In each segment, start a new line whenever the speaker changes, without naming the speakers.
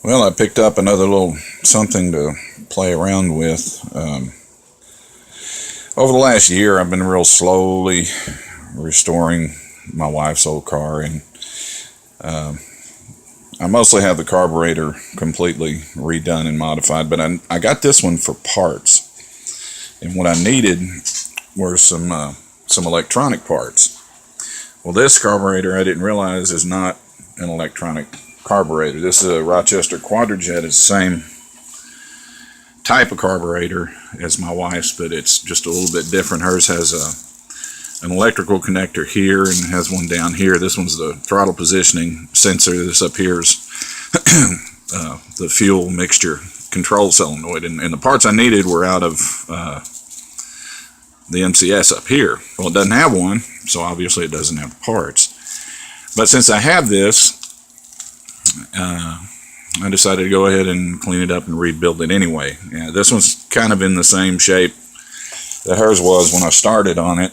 Well, I picked up another little something to play around with. Over the last year, I've been real slowly restoring my wife's old car, and um I mostly have the carburetor completely redone and modified. But I got this one for parts, and what I needed were some electronic parts. Well, this carburetor I didn't realize is not an electronic carburetor. This is a Rochester Quadrajet. It's the same type of carburetor as my wife's, but it's just a little bit different. Hers has an electrical connector here and has one down here. This one's the throttle positioning sensor. This up here is the fuel mixture control solenoid. And the parts I needed were out of the MCS up here. Well, it doesn't have one, so obviously it doesn't have parts. But since I have this, I decided to go ahead and clean it up and rebuild it anyway. Yeah, this one's kind of in the same shape that hers was when I started on it.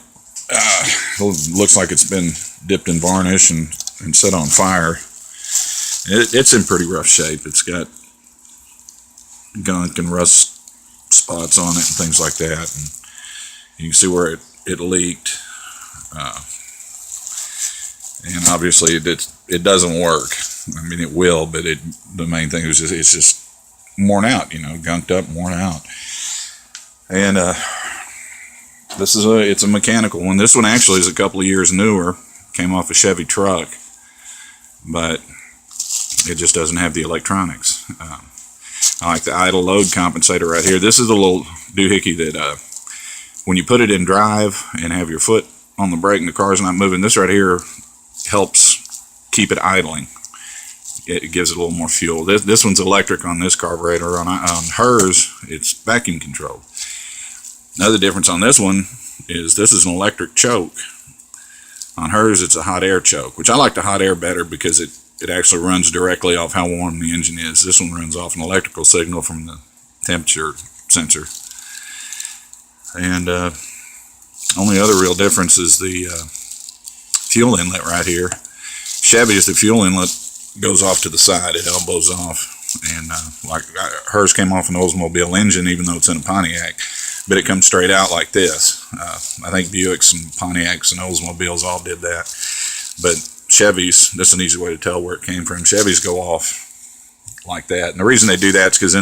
It looks like it's been dipped in varnish and set on fire. It's in pretty rough shape. It's got gunk and rust spots on it and things like that. And you can see where it leaked. And obviously it doesn't work. I mean, it will, but the main thing is it's just worn out, gunked up, worn out. And it's a mechanical one. This one actually is a couple of years newer. Came off a Chevy truck, but it just doesn't have the electronics. I like the idle load compensator right here. This is the little doohickey that when you put it in drive and have your foot on the brake and the car's not moving, this right here helps keep it idling. It gives it a little more fuel. This one's electric on this carburetor. On hers, it's vacuum controlled. Another difference on this one is this is an electric choke. On hers, it's a hot air choke, which I like the hot air better because it actually runs directly off how warm the engine is. This one runs off an electrical signal from the temperature sensor. And only other real difference is the fuel inlet right here. Chevy's, the fuel inlet goes off to the side. It elbows off. And hers came off an Oldsmobile engine, even though it's in a Pontiac. But it comes straight out like this. I think Buicks and Pontiacs and Oldsmobiles all did that. But Chevys, that's an easy way to tell where it came from. Chevys go off like that. And the reason they do that is because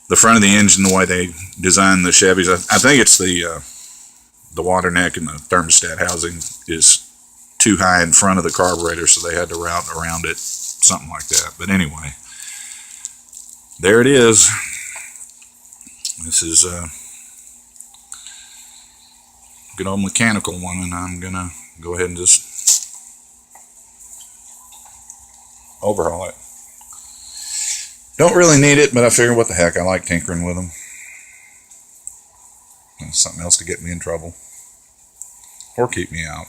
the front of the engine, the way they design the Chevys, I think it's the water neck and the thermostat housing is too high in front of the carburetor, so they had to route around it, something like that. But anyway, there it is. This is a good old mechanical one, and I'm gonna go ahead and just overhaul it. Don't really need it, but I figure what the heck, I like tinkering with them. That's something else to get me in trouble or keep me out.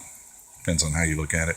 Depends on how you look at it.